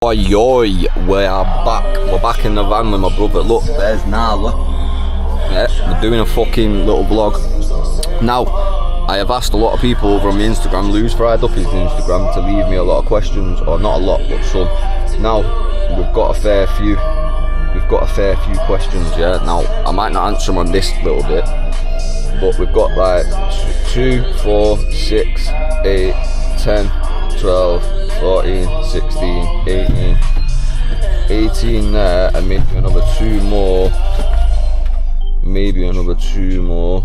Oi, we are back. We're back in the van with my brother. Look, there's Nala. Yeah, we're doing a fucking little vlog. Now, I have asked a lot of people over on my Instagram. Lou's fried up his Instagram to leave me a lot of questions, or not a lot, but some. Now, we've got a fair few. We've got a fair few questions. Yeah. Now, I might not answer them on this little bit, but we've got like 2, 4, 6, 8, 10, 12. 14, 16, 18, 18 there, and maybe another 2 more. Maybe another 2 more.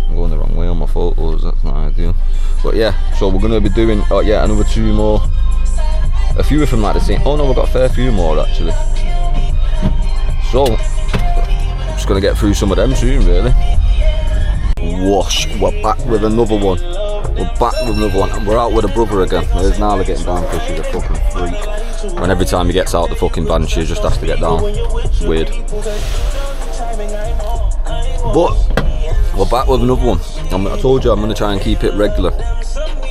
I'm going the wrong way on my photos, that's not ideal. But yeah, so we're going to be doing, another 2 more. A few of them like the same. Oh no, we've got a fair few more actually. So, I'm just going to get through some of them soon really. Whoosh, we're back with another one. We're back with another one, and we're out with a brother again. There's Nala getting down because she's a fucking freak. And every time he gets out the fucking van, she just has to get down. It's weird. But we're back with another one. I told you I'm going to try and keep it regular.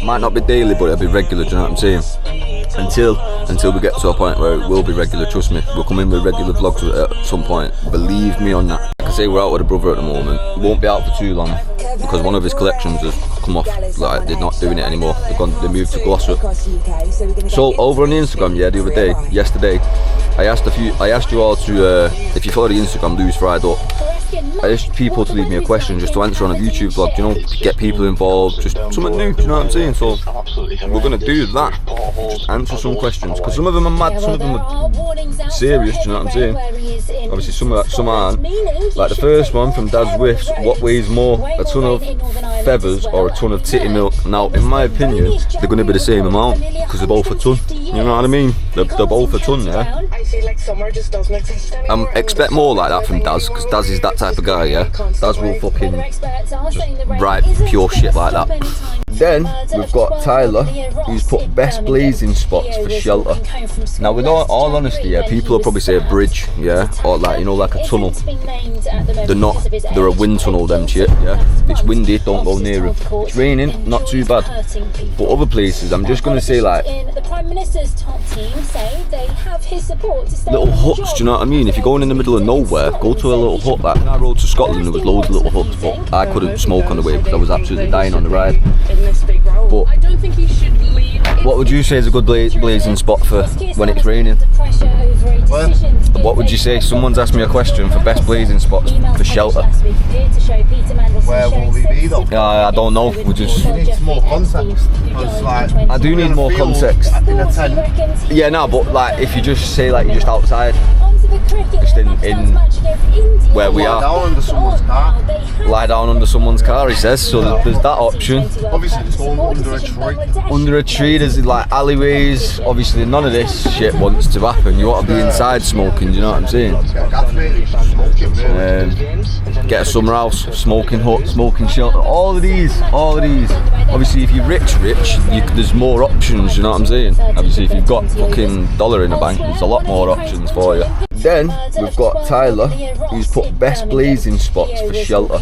Might not be daily, but it'll be regular, do you know what I'm saying? Until we get to a point where it will be regular, trust me. We'll come in with regular vlogs at some point. Believe me on that. Like I say, we're out with a brother at the moment. Won't be out for too long because one of his collections has come off. Like they're not doing it anymore. They moved to Glossop. So over on the Instagram, yesterday, I asked you all to, if you follow the Instagram, Lou's Fried Up. I asked people to leave me a question just to answer on a YouTube vlog, you know, to get people involved, just something new, do you know what I'm saying? So we're going to do that, just answer some questions, because some of them are mad, some of them are serious, do you know what I'm saying? Obviously some aren't. Like the first one from Dad's Whiffs, what weighs more, a ton of feathers or a ton of titty milk? Now in my opinion, they're going to be the same amount, because they're both a ton, you know what I mean? They're both a ton, yeah? Expect more like that from Daz, because Daz is that type of guy, yeah? Daz will fucking just write pure shit like that. Then we've got Tyler, who's put best blazing spots for shelter. Now with all honesty, yeah, people will probably say a bridge, yeah, or like, you know, like a tunnel. They're not, they're a wind tunnel, them shit, yeah. It's windy, don't go near it. It's raining, not too bad. But other places, I'm just gonna say like little huts, do you know what I mean? If you're going in the middle of nowhere, go to a little hut. Like when I rode to Scotland, there was loads of little huts, but I couldn't smoke on the way because I was absolutely dying on the ride. But what would you say is a good blazing spot for when it's raining? What would you say? Someone's asked me a question for best blazing spots for shelter. Where will we be though? I don't know. We just need more context. Like, I do need more context. In a tent. Yeah, no, but like if you just say like you're just outside, just in where we are. Lie down under someone's car. Lie down under someone's car, he says. So there's that option. Obviously, just going under a tree. Under a tree, there's like alleyways. Obviously, none of this shit wants to happen. You want to be inside smoking. Do you know what I'm saying? Get a summer house, smoking hut, smoking shelter. All of these. Obviously, if you're rich, there's more options. You know what I'm saying? Obviously, if you've got fucking dollar in the bank, there's a lot more options for you. Then we've got Tyler, who's put best blazing spots for shelter.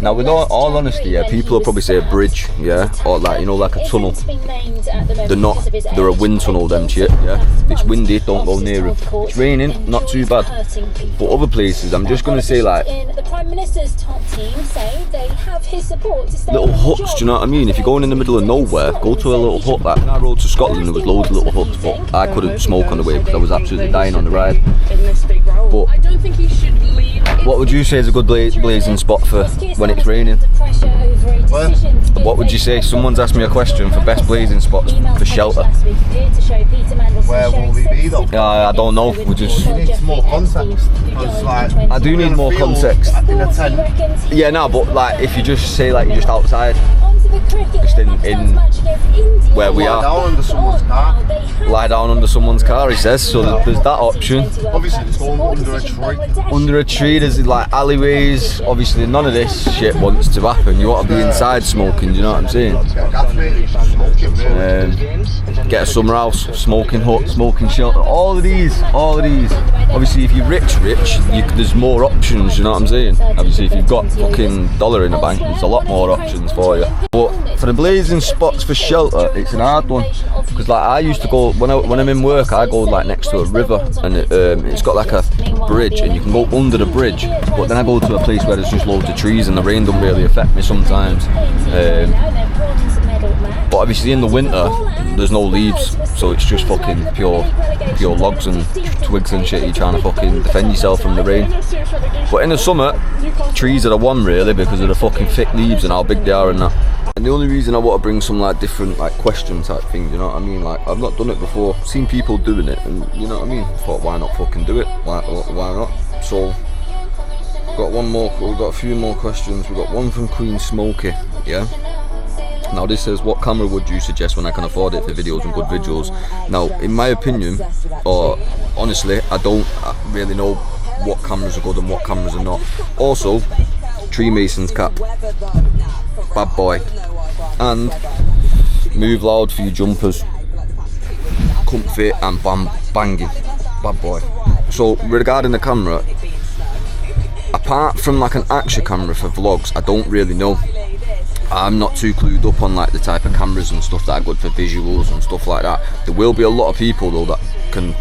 Now with all honesty, yeah, people will probably say a bridge, yeah, or like, you know, like a tunnel. They're not, they're a wind tunnel, them shit, yeah. It's windy, don't go near it. It's raining, not too bad. But other places, I'm just gonna say like little huts, do you know what I mean? If you're going in the middle of nowhere, go to a little hut. Like when I rode to Scotland, there was loads of little huts, but I couldn't smoke on the way because I was absolutely dying on the ride. But what would you say is a good blazing spot for when it's raining? What would you say? Someone's asked me a question for best blazing spots for shelter. Where will we be though? I don't know. We just need more context. Like, I do need more context. In a tent. Yeah, no, but like if you just say like you're just outside, just in where we are. Lie down under someone's car. Lie down under someone's car, he says. So there's that option. Obviously, just going under a tree. Under a tree, there's like alleyways. Obviously, none of this shit wants to happen. You want to be inside smoking. Do you know what I'm saying? Get a summer house, smoking hut, smoking shelter. All of these. Obviously, if you're rich, there's more options. You know what I'm saying? Obviously, if you've got fucking dollar in the bank, there's a lot more options for you. But for the blazing spots for shelter, it's an hard one. Because like I used to go, when I'm in work, I go like next to a river, and it's got like a bridge, and you can go under the bridge. But then I go to a place where there's just loads of trees, and the rain don't really affect me sometimes. But obviously in the winter, there's no leaves, so it's just fucking pure logs and twigs and shit. You're trying to fucking defend yourself from the rain. But in the summer, trees are the one really, because of the fucking thick leaves and how big they are and that. And the only reason I want to bring some like different like question type things, you know what I mean? Like I've not done it before, seen people doing it, and you know what I mean? Thought why not fucking do it? Why not? So we've got a few more questions. We've got one from Queen Smokey, yeah. Now this says, what camera would you suggest when I can afford it for videos and good visuals? Now, in my opinion, or honestly, I don't really know what cameras are good and what cameras are not. Also, Tree Mason's cap, bad boy, and Move Loud for your jumpers, comfy and banging, bad boy. So regarding the camera, apart from like an action camera for vlogs, I don't really know. I'm not too clued up on like the type of cameras and stuff that are good for visuals and stuff like that. There will be a lot of people though that can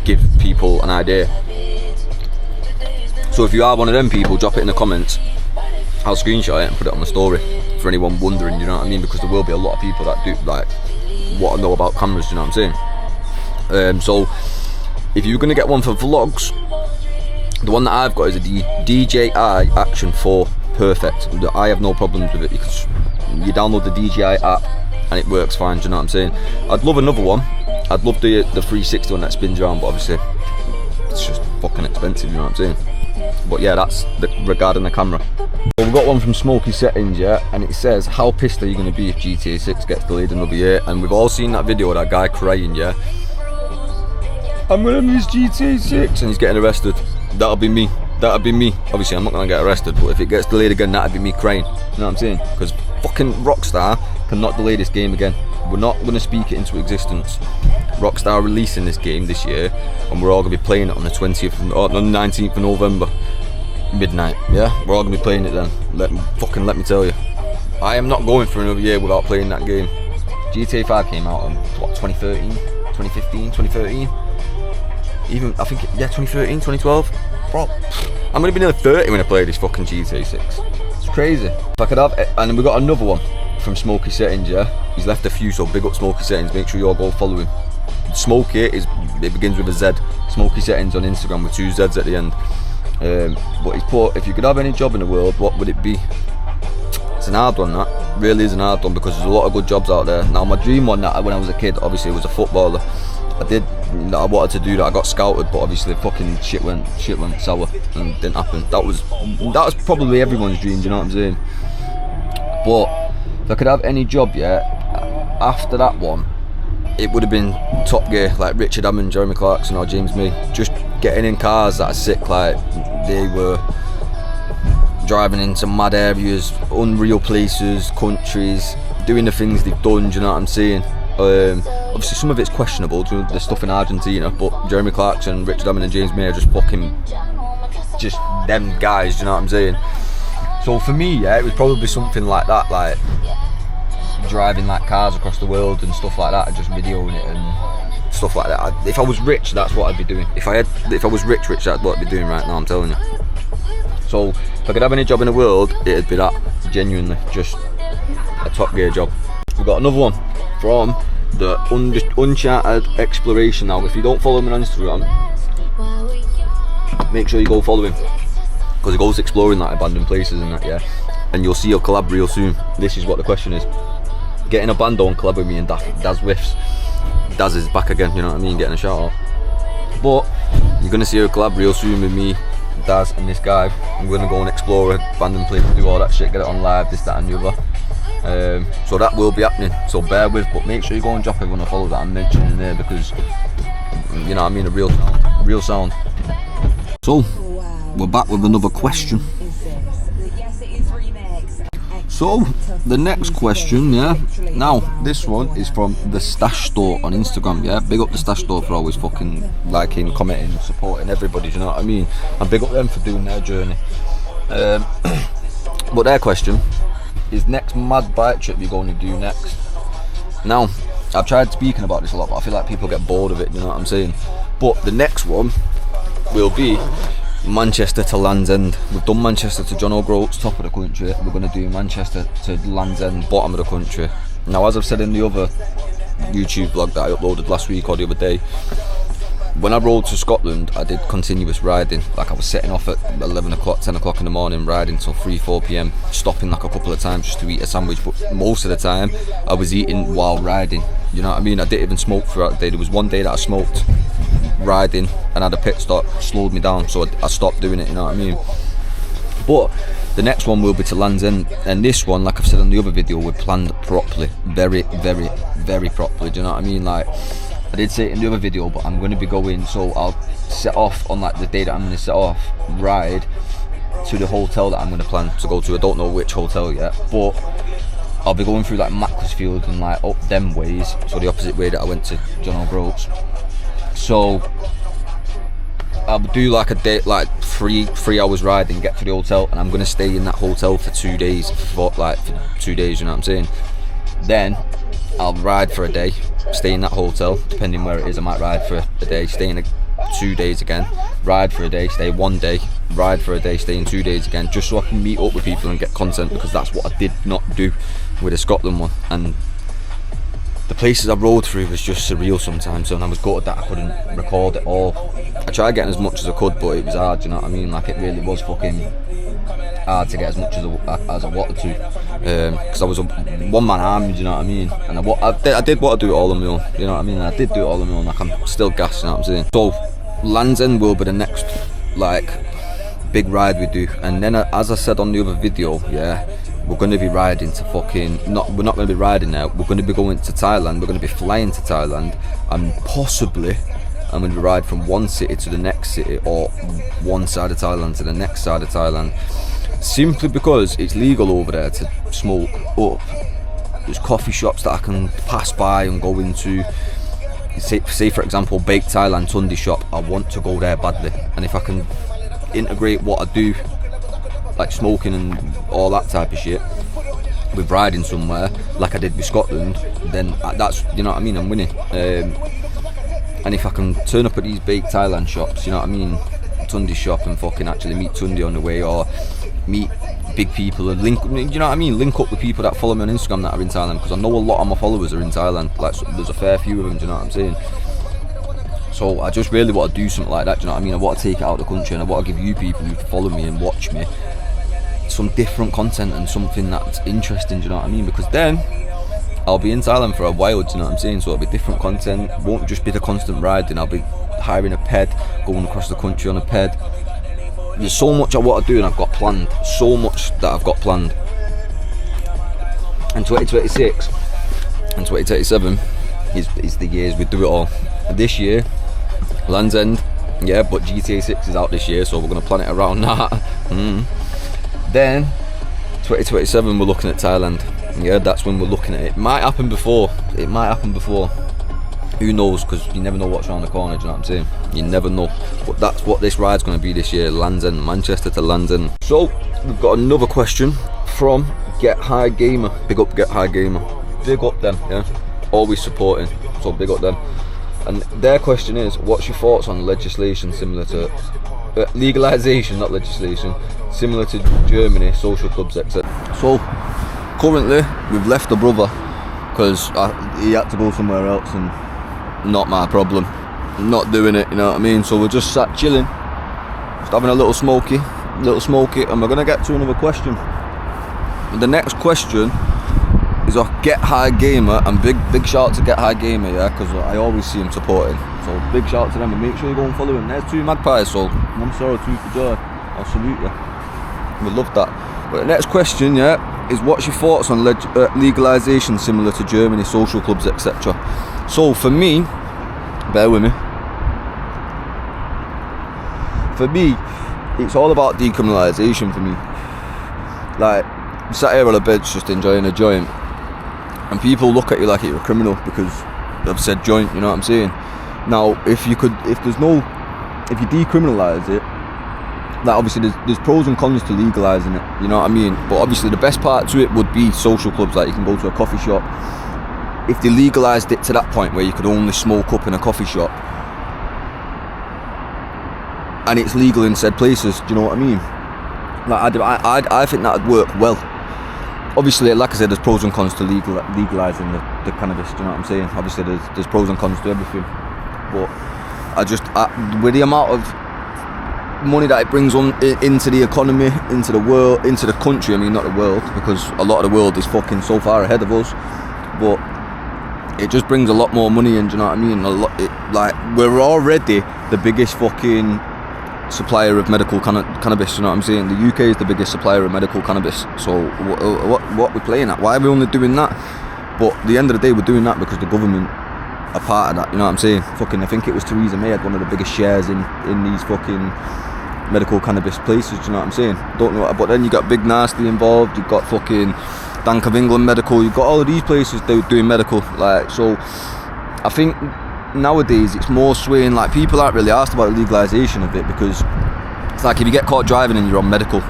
give people an idea. So if you are one of them people, drop it in the comments. I'll screenshot it and put it on the story for anyone wondering, you know what I mean? Because there will be a lot of people that do like what I know about cameras, you know what I'm saying? So if you're gonna get one for vlogs, the one that I've got is a DJI Action 4 Perfect. I have no problems with it because you download the DJI app and it works fine, do you know what I'm saying? I'd love another one. I'd love the 360 one that spins around, but obviously it's just fucking expensive, you know what I'm saying? But yeah, that's regarding the camera. So we've got one from Smoky Settings, yeah, and it says, how pissed are you going to be if GTA 6 gets delayed another year? And we've all seen that video of that guy crying, yeah, I'm going to miss GTA 6, and he's getting arrested. That'll be me. Obviously I'm not going to get arrested, but if it gets delayed again, that'd be me crying, you know what I'm saying? Because fucking Rockstar cannot delay this game again. We're not going to speak it into existence. Rockstar are releasing this game this year, and we're all going to be playing it on the 20th or the 19th of November, midnight, yeah? We're all going to be playing it then. Let me tell you. I am not going for another year without playing that game. GTA 5 came out in, what, 2013? 2015? 2013? Even, I think, yeah, 2013, 2012? Bro, I'm going to be nearly 30 when I play this fucking GTA 6. It's crazy. If I could have, and then we got another one from Smoky Settings, yeah? He's left a few, so big up Smoky Settings, make sure you all go follow him. Smoky it begins with a Z. Smoky Settings on Instagram with 2 Zs at the end. But he's put, if you could have any job in the world, what would it be? It's an hard one, that really is an hard one, because there's a lot of good jobs out there. Now my dream one that when I was a kid, obviously, was a footballer. I wanted to do that. I got scouted, but obviously fucking shit went sour and didn't happen. That was probably everyone's dream, do you know what I'm saying? But if I could have any job, yeah, after that one, it would have been Top Gear, like Richard Hammond, Jeremy Clarkson or James May. Just getting in cars that are sick, like they were driving into mad areas, unreal places, countries, doing the things they've done, do you know what I'm saying? Obviously some of it's questionable, the stuff in Argentina, but Jeremy Clarkson, Richard Hammond and James May are just them guys, do you know what I'm saying? So for me, yeah, it would probably be something like that, like driving like cars across the world and stuff like that, and just videoing it and stuff like that. If I was rich, that's what I'd be doing. If I was rich, that's what I'd be doing right now, I'm telling you. So if I could have any job in the world, it'd be that, genuinely, just a Top Gear job. We've got another one from the Uncharted Exploration. Now, if you don't follow him on Instagram, make sure you go follow him, because he goes exploring like abandoned places and that, yeah. And you'll see a collab real soon. This is what the question is: getting a bando and collab with me and Daz Whiffs. Daz is back again, you know what I mean, getting a shout out. But you're gonna see a collab real soon with me, Daz, and this guy. I'm gonna go and explore abandoned places, do all that shit, get it on live, this, that, and the other. So that will be happening, so bear with, but make sure you go and drop everyone a follow that I'm mentioning there, because you know what I mean, a real sound. So we're back with another question. So the next question, yeah, now this one is from the Stash Store on Instagram, yeah. Big up the Stash Store for always fucking liking, commenting, supporting everybody, do you know what I mean? And big up them for doing their journey. But their question is next mad bike trip you're going to do next? Now, I've tried speaking about this a lot, but I feel like people get bored of it, you know what I'm saying? But the next one will be Manchester to Land's End. We've done Manchester to John O'Groats, top of the country. We're going to do Manchester to Land's End, bottom of the country. Now, as I've said in the other YouTube vlog that I uploaded last week or the other day, when I rode to Scotland, I did continuous riding. Like, I was setting off at 11 o'clock, 10 o'clock in the morning, riding till 3, 4 p.m, stopping like a couple of times just to eat a sandwich, but most of the time I was eating while riding, you know what I mean? I didn't even smoke throughout the day. There was one day that I smoked riding and had a pit stop, slowed me down, so I stopped doing it, you know what I mean? But the next one will be to Land's End, and this one, like I've said in the other video, we planned properly, very, very, very properly, do you know what I mean? Like, I did say it in the other video, but I'm going to be going, so I'll set off on like the day that I'm going to set off, ride to the hotel that I'm going to plan to go to. I don't know which hotel yet, but I'll be going through like Macclesfield and like up them ways, so the opposite way that I went to John O'Groats. So I'll do like a day, like three hours riding, get to the hotel, and I'm going to stay in that hotel for 2 days, for 2 days, you know what I'm saying? Then I'll ride for a day, stay in that hotel, depending where it is. I might ride for a day, stay in 2 days again, ride for a day, stay 1 day, ride for a day, stay in 2 days again, just so I can meet up with people and get content, because that's what I did not do with the Scotland one. And the places I rode through was just surreal sometimes, and I was gutted that I couldn't record it all. I tried getting as much as I could, but it was hard, you know what I mean? Like, it really was fucking hard to get as much as I wanted to, because I was a one-man army, do you know what I mean? And I did want to do it all on my own, you know what I mean? And I did do it all on my own. Like, I'm still gassed, you know what I'm saying? So Land's End will be the next like big ride we do, and then as I said on the other video, yeah, we're going to be riding to we're not going to be riding now, we're going to be going to Thailand, we're going to be flying to Thailand, and possibly I'm going to be riding from one city to the next city, or one side of Thailand to the next side of Thailand, simply because it's legal over there to smoke up. There's coffee shops that I can pass by and go into. Say for example, Baked Thailand Tundi shop, I want to go there badly, and if I can integrate what I do, like smoking and all that type of shit, with riding somewhere like I did with Scotland, then that's, you know what I mean, I'm winning. And if I can turn up at these Baked Thailand shops, you know what I mean, Tundi shop, and fucking actually meet Tundi on the way, or meet big people and link, you know what I mean, link up with people that follow me on Instagram that are in Thailand, because I know a lot of my followers are in Thailand, like, so there's a fair few of them, do you know what I'm saying? So I just really want to do something like that, do you know what I mean? I want to take it out of the country, and I want to give you people who follow me and watch me some different content and something that's interesting, do you know what I mean? Because then I'll be in Thailand for a while, do you know what I'm saying? So it'll be different content, won't just be the constant riding. I'll be hiring a ped, going across the country on a ped. There's so much I want to do, and I've got planned, so much that I've got planned. And 2026 and 2037 is the years we do it all. This year, Land's End, yeah, but GTA 6 is out this year, so we're going to plan it around that. Then 2027 we're looking at Thailand, yeah, that's when we're looking at it. It might happen before, who knows, because you never know what's around the corner, do you know what I'm saying? You never know. But that's what this ride's going to be this year, Land's End, Manchester to Land's End. So we've got another question from Get High Gamer. Big up Get High Gamer, big up them, yeah, always supporting, so big up them. And their question is, what's your thoughts on legislation similar to legalization, not legislation, similar to Germany, social clubs, etc. So currently we've left the brother because he had to go somewhere else, and not my problem, not doing it, you know what I mean? So we're just sat chilling, just having a little smoky, and we're gonna get to another question. And the next question is off Get High Gamer, and big shout out to Get High Gamer, yeah, because I always see him supporting, so big shout out to them, and make sure you go and follow him. There's 2 magpies, so I'm sorry, 2 for joy, I'll salute you, we love that. But the next question, yeah, is what's your thoughts on legalisation similar to Germany, social clubs, etc. So for me, bear with me, for me, it's all about decriminalisation for me. Like, I'm sat here on a bench just enjoying a joint, and people look at you like you're a criminal because they've said joint, you know what I'm saying? Now, if you decriminalise it, like obviously there's pros and cons to legalising it, you know what I mean? But obviously the best part to it would be social clubs, like you can go to a coffee shop. If they legalised it to that point where you could only smoke up in a coffee shop, and it's legal in said places, do you know what I mean? Like I think that would work well. Obviously, like I said, there's pros and cons to legalising the cannabis, do you know what I'm saying? Obviously there's pros and cons to everything. But with the amount of money that it brings on into the economy, into the world, into the country, I mean not the world, because a lot of the world is fucking so far ahead of us, but it just brings a lot more money in, do you know what I mean? Like we're already the biggest fucking supplier of medical cannabis, you know what I'm saying? The UK is the biggest supplier of medical cannabis, so what we're playing at? Why are we only doing that? But at the end of the day, we're doing that because the government are part of that, you know what I'm saying? Fucking, I think it was Theresa May had one of the biggest shares in these fucking medical cannabis places, do you know what I'm saying? Don't know, but then you got Big Nasty involved, you've got fucking Bank of England Medical, you've got all of these places doing medical, like, so I think nowadays it's more swaying, like people aren't really asked about the legalisation of it, because it's like if you get caught driving and you're on medical,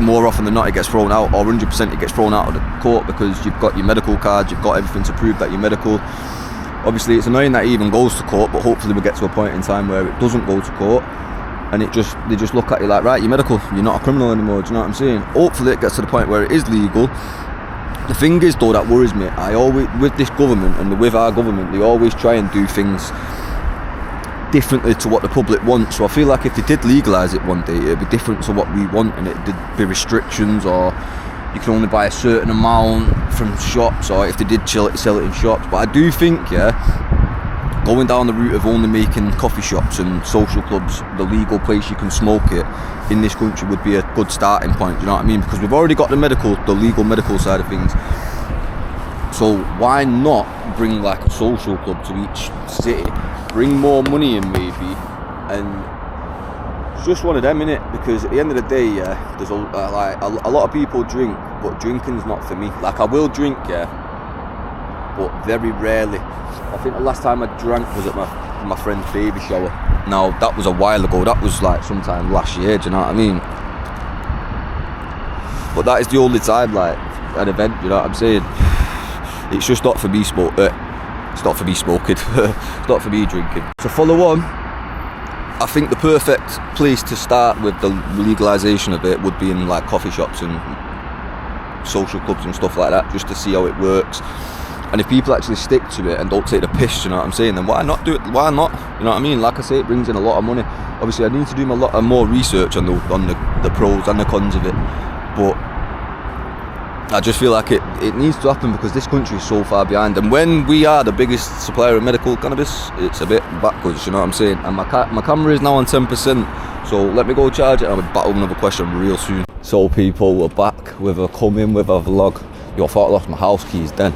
more often than not it gets thrown out, or 100% it gets thrown out of the court because you've got your medical card, you've got everything to prove that you're medical. Obviously it's annoying that it even goes to court, but hopefully we get to a point in time where it doesn't go to court, and they just look at you like, right, you're medical, you're not a criminal anymore, do you know what I'm saying? Hopefully it gets to the point where it is legal. The thing is though that worries me, I always, with this government and with our government, they always try and do things differently to what the public wants. So I feel like if they did legalise it one day, it'd be different to what we want, and it'd be restrictions, or you can only buy a certain amount from shops, or if they did sell it in shops. But I do think, going down the route of only making coffee shops and social clubs the legal place you can smoke it in this country would be a good starting point, you know what I mean? Because we've already got the legal medical side of things. So why not bring like a social club to each city, bring more money in maybe, and it's just one of them, innit? Because at the end of the day, there's a lot of people drink, but drinking's not for me. Like I will drink, but very rarely. I think the last time I drank was at my friend's baby shower. Now that was a while ago, that was like sometime last year, do you know what I mean? But that is the only time, like, an event, you know what I'm saying? It's just not for me it's not for me smoking, it's not for me drinking. To follow on, I think the perfect place to start with the legalisation of it would be in like coffee shops and social clubs and stuff like that, just to see how it works. And if people actually stick to it and don't take the piss, you know what I'm saying, then why not do it? Why not? You know what I mean? Like I say, it brings in a lot of money. Obviously, I need to do a lot more research on the pros and the cons of it. But I just feel like it needs to happen because this country is so far behind. And when we are the biggest supplier of medical cannabis, it's a bit backwards, you know what I'm saying? And my camera is now on 10%, so let me go charge it and I'll be back with another question real soon. So people, we're back with a vlog. Yo, I thought I lost my house keys then.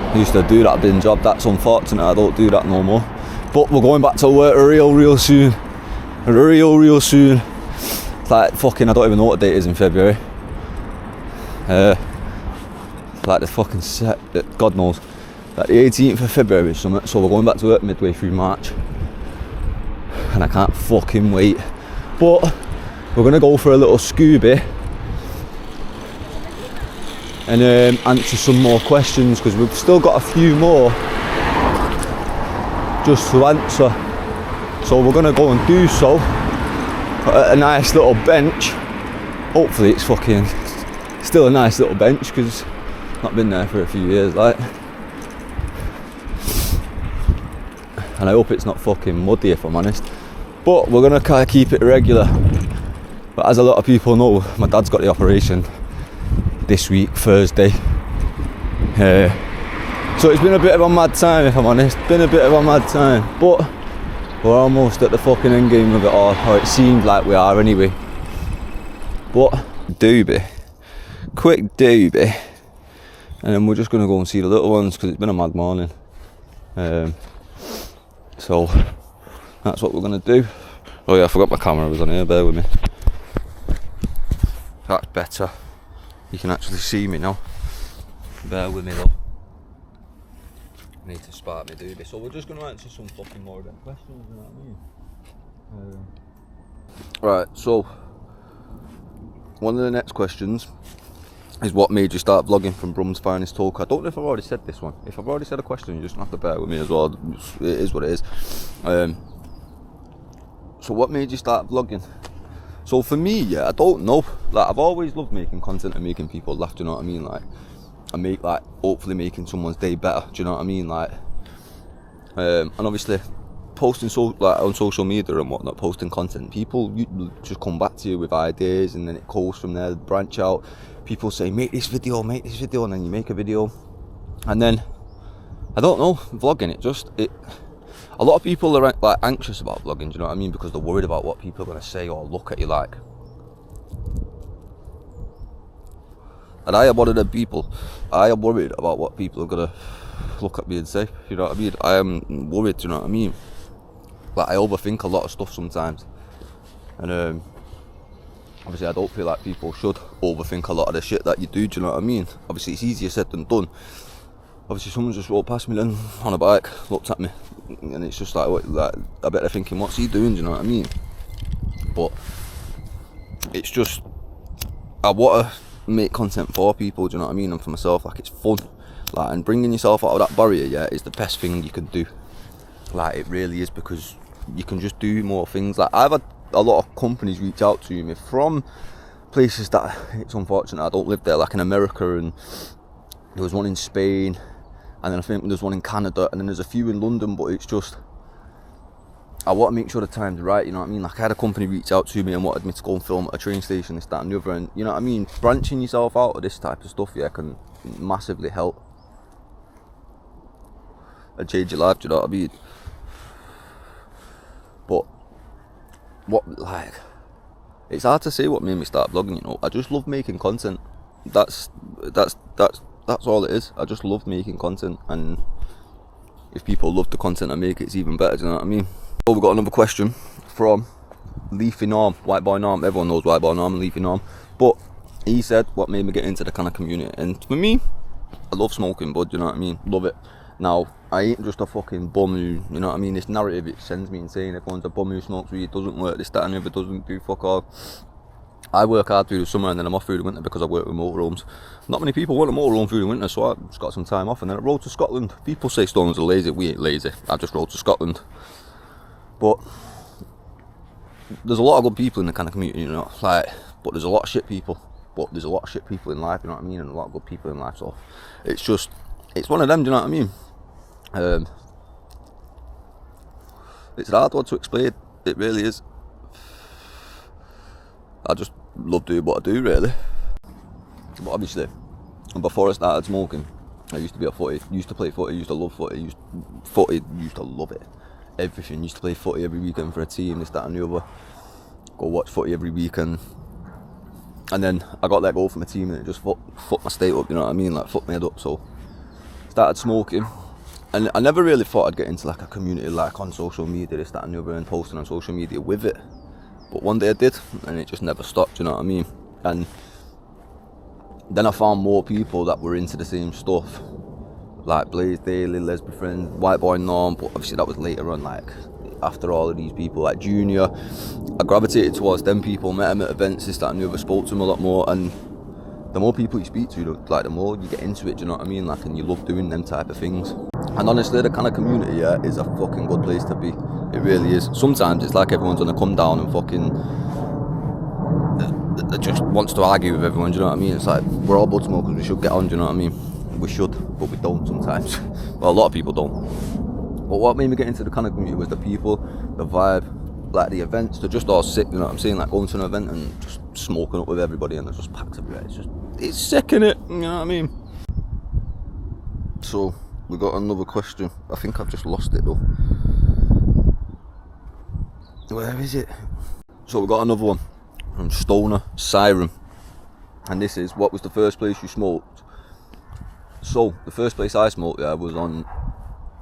I used to do that bin job, that's unfortunate, I don't do that no more. But we're going back to work real soon. Real soon. It's like fucking, I don't even know what date it is in February. Like the fucking set, God knows. Like the 18th of February or something, so we're going back to work midway through March. And I can't fucking wait. But we're gonna go for a little Scooby and answer some more questions, because we've still got a few more just to answer. So we're gonna go and do so at a nice little bench. Hopefully it's fucking still a nice little bench, because not been there for a few years, like. And I hope it's not fucking muddy, if I'm honest. But we're gonna kind of keep it regular. But as a lot of people know, my dad's got the operation this week, Thursday. So it's been a bit of a mad time, if I'm honest. Been a bit of a mad time. But we're almost at the fucking end game of it all, or it seemed like we are anyway. But doobie, quick doobie, and then we're just gonna go and see the little ones because it's been a mad morning. So that's what we're gonna do. Oh yeah, I forgot my camera was on here, bear with me. That's better. You can actually see me now. Bear with me though. I need to spark my doobie. So we're just gonna answer some fucking more of them questions, you know what I mean? Right, so one of the next questions is what made you start vlogging from Brum's Finest Talk. I don't know if I've already said this one. If I've already said a question, you just have to bear with me as well. It is what it is. So what made you start vlogging? So for me, yeah, I don't know. Like, I've always loved making content and making people laugh, do you know what I mean? Like, hopefully making someone's day better, do you know what I mean? Like, and obviously posting on social media and whatnot, posting content, people just come back to you with ideas, and then it goes from there, branch out. People say, make this video, and then you make a video, and then I don't know, vlogging, a lot of people are like anxious about vlogging, do you know what I mean, because they're worried about what people are going to say or look at you like. And I am one of them people. I am worried about what people are going to look at me and say, you know what I mean? I am worried, do you know what I mean? Like, I overthink a lot of stuff sometimes, and obviously I don't feel like people should overthink a lot of the shit that you do you know what I mean? Obviously it's easier said than done. Obviously someone just walked past me then on a bike, looked at me, and it's just like I bet they're thinking, what's he doing, do you know what I mean? But it's just, I want to make content for people, do you know what I mean, and for myself. Like, it's fun, like, and bringing yourself out of that barrier, yeah, is the best thing you can do. Like, it really is, because you can just do more things. Like, I've had a lot of companies reach out to me from places that it's unfortunate I don't live there, like in America, and there was one in Spain, and then I think there's one in Canada, and then there's a few in London. But it's just, I want to make sure the time's right, you know what I mean? Like, I had a company reach out to me and wanted me to go and film at a train station, this, that and the other, and you know what I mean? Branching yourself out of this type of stuff, yeah, can massively help and change your life, do you know what I mean? But it's hard to say what made me start vlogging, you know. I just love making content. That's all it is. I just love making content, and if people love the content I make, it's even better, do you know what I mean? So we've got another question from Leafy Norm, White Boy Norm. Everyone knows White Boy Norm and Leafy Norm. But he said, what made me get into the kind of community? And for me, I love smoking bud, you know what I mean? Love it. Now, I ain't just a fucking bum who, you know what I mean? This narrative, it sends me insane. Everyone's a bum who smokes weed, doesn't work, this, that and the other, doesn't do fuck all. I work hard through the summer, and then I'm off through the winter because I work with motorhomes. Not many people want a motorhome through the winter, so I just got some time off, and then I rode to Scotland. People say Stoners are lazy. We ain't lazy. I just rode to Scotland. But there's a lot of good people in the kind of community, you know, like, but there's a lot of shit people. But there's a lot of shit people in life, you know what I mean, and a lot of good people in life. So it's just, it's one of them, do you know what I mean? It's a hard one to explain. It really is. I just love doing what I do, really. But obviously, before I started smoking, I used to be a footy, used to play footy, used to love footy, used to love it. Everything, used to play footy every weekend for a team, this, that and the other. Go watch footy every weekend. And then I got let go from a team, and it just fucked my state up, you know what I mean? Like, fucked my head up. So started smoking, and I never really thought I'd get into like a community, like on social media, this, that and the other, and posting on social media with it. But one day I did, and it just never stopped, you know what I mean? And then I found more people that were into the same stuff, like Blaze Daily, Lesbian Friend, White Boy Norm. But obviously that was later on, like after all of these people, like Junior. I gravitated towards them people, met them at events, this, that and the other, spoke to them a lot more. And the more people you speak to, like the more you get into it, do you know what I mean? Like, and you love doing them type of things. And honestly, the kind of community, yeah, is a fucking good place to be. It really is. Sometimes it's like everyone's gonna come down and fucking just wants to argue with everyone, do you know what I mean? It's like, we're all bud smokers, we should get on, do you know what I mean? We should, but we don't sometimes. Well, a lot of people don't. But what made me get into the kind of community was the people, the vibe, like the events. They're just all sick, you know what I'm saying? Like going to an event and just smoking up with everybody, and they're just packed everywhere. It's sick, innit? You know what I mean? So we got another question. I think I've just lost it though. Where is it? So we got another one from Stoner Siren, and this is, what was the first place you smoked? So the first place I smoked, yeah, was on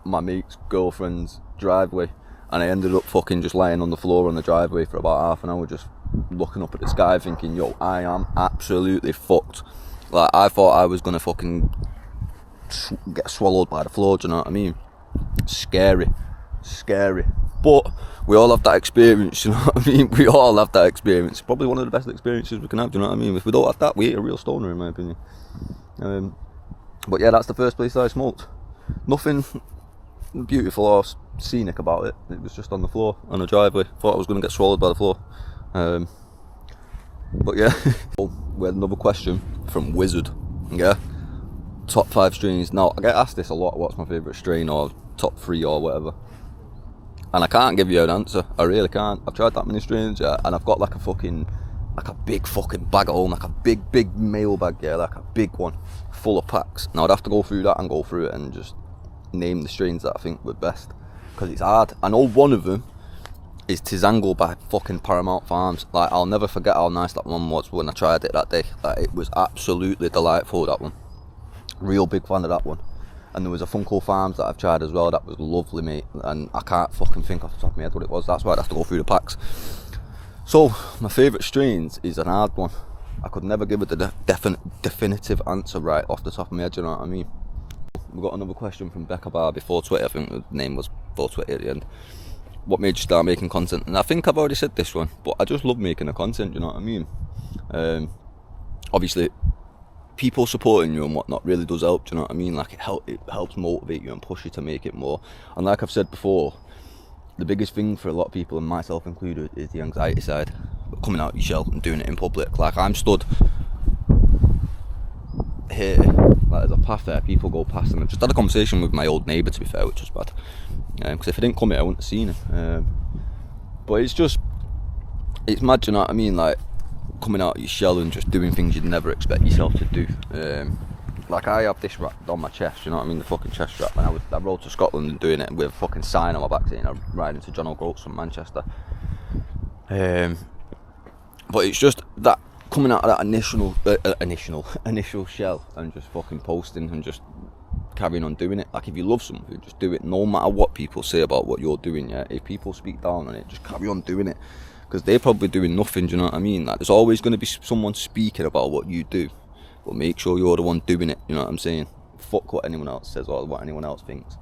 my mate's girlfriend's driveway, and I ended up fucking just lying on the floor on the driveway for about half an hour, just looking up at the sky thinking, yo, I am absolutely fucked. Like, I thought I was gonna fucking get swallowed by the floor, do you know what I mean? Scary. But we all have that experience, you know what I mean? We all have that experience. Probably one of the best experiences we can have, do you know what I mean? If we don't have that, we ain't a real stoner, in my opinion. But yeah, that's the first place I smoked. Nothing beautiful or scenic about it. It was just on the floor, on a driveway. Thought I was going to get swallowed by the floor. But yeah, we had another question from Wizard. Yeah, top 5 strains. Now, I get asked this a lot, what's my favourite strain or top 3 or whatever. And I can't give you an answer, I really can't. I've tried that many strains, yeah, and I've got like a big fucking bag at home, like a big mail bag, yeah, like a big one, full of packs. Now I'd have to go through that and go through it and just name the strains that I think were best, because it's hard. I know one of them is Tizango by fucking Paramount Farms. Like, I'll never forget how nice that one was when I tried it that day. Like, it was absolutely delightful, that one. Real big fan of that one. And there was a Funko Farms that I've tried as well, that was lovely, mate, and I can't fucking think off the top of my head what it was. That's why I'd have to go through the packs. So my favourite strains is an hard one. I could never give it the definitive answer right off the top of my head, you know what I mean? We've got another question from Becca Barbie, 420, I think the name was 420 at the end. What made you start making content? And I think I've already said this one, but I just love making the content, you know what I mean? Obviously, people supporting you and whatnot really does help, do you know what I mean? Like, it helps motivate you and push you to make it more. And like I've said before, the biggest thing for a lot of people, and myself included, is the anxiety side. Coming out of your shell and doing it in public. Like, I'm stood here, like there's a path there, people go past, and I just had a conversation with my old neighbour, to be fair, which was bad. Because if I didn't come here, I wouldn't have seen him. But it's mad, you know what I mean? Like, coming out of your shell and just doing things you'd never expect yourself to do. Like, I have this wrapped on my chest, you know what I mean, the fucking chest strap, and I rode to Scotland and doing it with a fucking sign on my back saying I'm riding to John O'Groats from Manchester. But it's just that, coming out of that initial shell and just fucking posting and just carrying on doing it. Like, if you love something, just do it, no matter what people say about what you're doing, yeah. If people speak down on it, just carry on doing it, because they're probably doing nothing, do you know what I mean? Like, there's always going to be someone speaking about what you do, but make sure you're the one doing it, you know what I'm saying? Fuck what anyone else says or what anyone else thinks,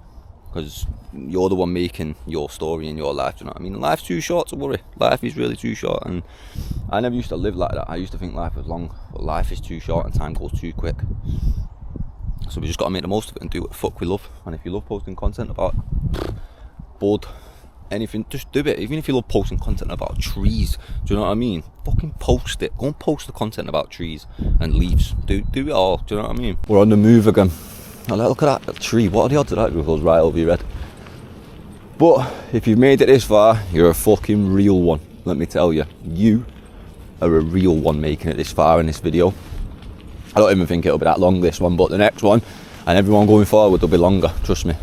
because you're the one making your story in your life, do you know what I mean? Life's too short to worry. Life is really too short, and I never used to live like that. I used to think life was long, but life is too short and time goes too quick. So we just got to make the most of it and do what the fuck we love. And if you love posting content about bud, anything, just do it. Even if you love posting content about trees, do you know what I mean? Fucking post it. Go and post the content about trees and leaves. Do it all, do you know what I mean? We're on the move again. Now look at that tree. What are the odds of that goes right over your head? But if you've made it this far, you're a fucking real one. Let me tell you. You are a real one making it this far in this video. I don't even think it'll be that long, this one, but the next one and everyone going forward will be longer, trust me.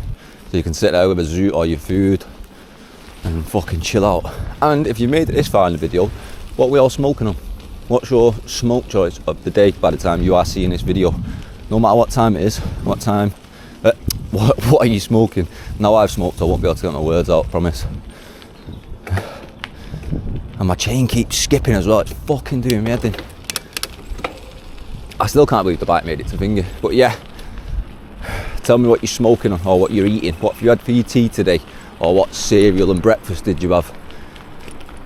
So you can sit there with a zoot or your food and fucking chill out. And if you made it this far in the video, what are we all smoking on? What's your smoke choice of the day by the time you are seeing this video? No matter what time it is, what are you smoking? Now I've smoked, I won't be able to get my words out, promise. And my chain keeps skipping as well, it's fucking doing me head in. I still can't believe the bike made it to finger, but yeah. Tell me what you're smoking on, or what you're eating. What have you had for your tea today? Or what cereal and breakfast did you have?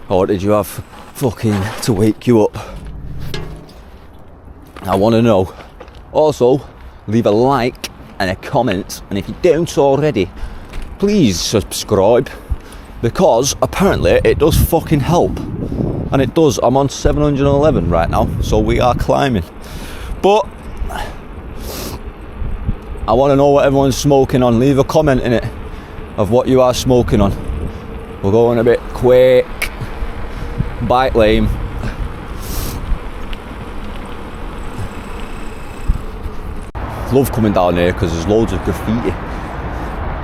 Or what did you have fucking to wake you up? I want to know. Also, leave a like and a comment, and if you don't already, please subscribe, because apparently it does fucking help. And it does. I'm on 711 right now, so we are climbing. But I want to know what everyone's smoking on. Leave a comment in it of what you are smoking on. We're going a bit quick. Bike lane. Love coming down here because there's loads of graffiti.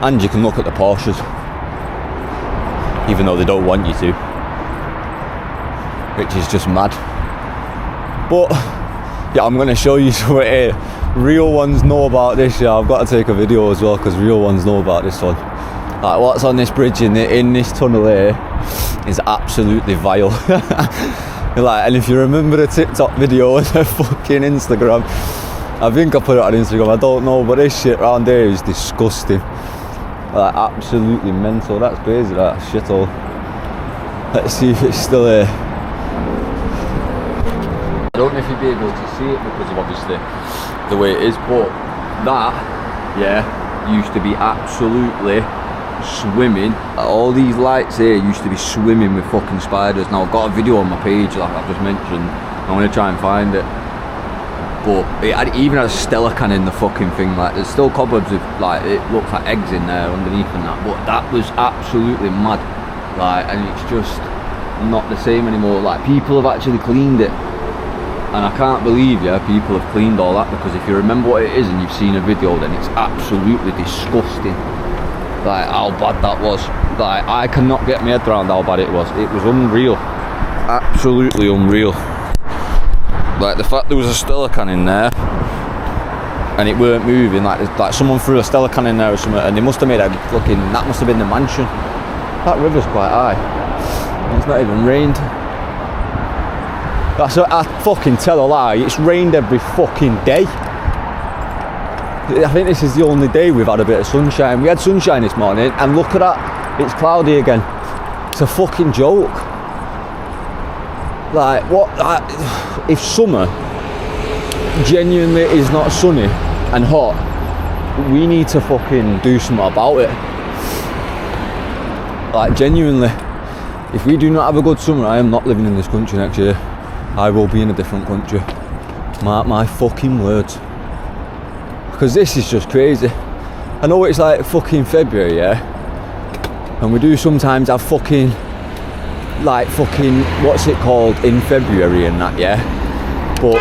And you can look at the Porsches. Even though they don't want you to. Which is just mad. But yeah, I'm going to show you some here. Real ones know about this, yeah. I've got to take a video as well because real ones know about this one. Like, what's on this bridge in this tunnel here is absolutely vile. Like, and if you remember the TikTok video and the fucking Instagram, I think I put it on Instagram, I don't know, but this shit around here is disgusting. Like absolutely mental. That's crazy, that shithole. Let's see if it's still here. I don't know if you'd be able to see it because of obviously the way it is, but that, yeah, used to be absolutely swimming. All these lights here used to be swimming with fucking spiders. Now I've got a video on my page like I've just mentioned. I'm gonna try and find it. But it even had a Stella can in the fucking thing. Like there's still cobwebs with like it looks like eggs in there underneath and that. But that was absolutely mad. Like, and it's just not the same anymore. Like people have actually cleaned it. And I can't believe, yeah, people have cleaned all that, because if you remember what it is and you've seen a video, then it's absolutely disgusting. Like how bad that was. Like I cannot get my head around how bad it was. It was unreal. Absolutely unreal. Like the fact there was a Stella can in there and it weren't moving, like someone threw a Stella can in there or something, and they must have made a fucking, that must have been the mansion. That river's quite high. It's not even rained. That's a, I fucking tell a lie, it's rained every fucking day. I think this is the only day we've had a bit of sunshine. We had sunshine this morning and look at that, it's cloudy again. It's a fucking joke. Like what, if summer genuinely is not sunny and hot, we need to fucking do something about it. Like genuinely, if we do not have a good summer, I am not living in this country next year. I will be in a different country. Mark my fucking words. Because this is just crazy. I know it's like fucking February, yeah? And we do sometimes have fucking, like fucking, what's it called, in February and that, yeah? But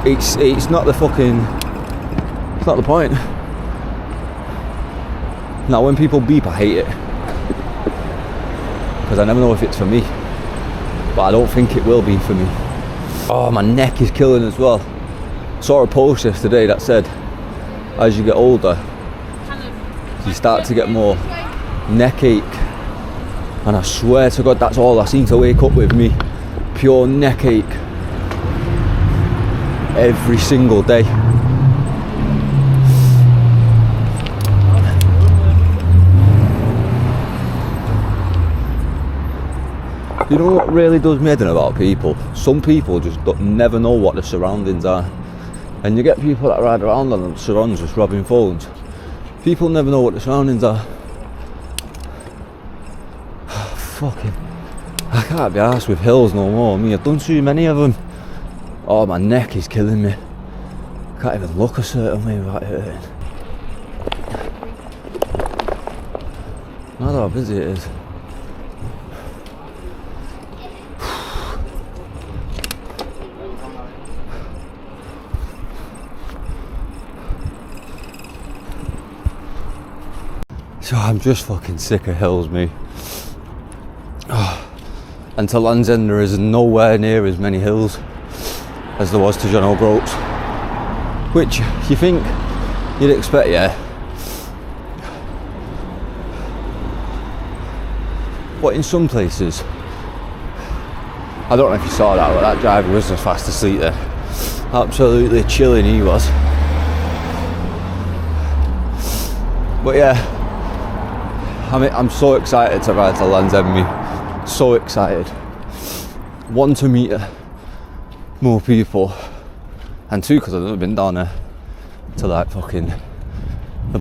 it's not the fucking, it's not the point. Now when people beep, I hate it. Because I never know if it's for me. But I don't think it will be for me. Oh, my neck is killing as well. Saw a post yesterday that said, as you get older, you start to get more neck ache. And I swear to God, that's all I seem to wake up with, me. Pure neck ache. Every single day. You know what really does me head in about people? Some people just never know what the surroundings are. And you get people that ride around on the surroundings just robbing phones. People never know what the surroundings are. Fucking, I can't be arsed with hills no more. I mean, I've done too many of them. Oh, my neck is killing me. I can't even look a certain way without it hurting. I don't know how busy it is. So I'm just fucking sick of hills, me. Oh. And to Land's End there is nowhere near as many hills as there was to John O'Groats. Which you think you'd expect, yeah. But in some places, I don't know if you saw that, but that driver was just fast asleep there. Absolutely chilling he was. But yeah, I'm so excited to ride to Land's End, me. So excited. One, to meet more people, and two, because I've never been down there to like fucking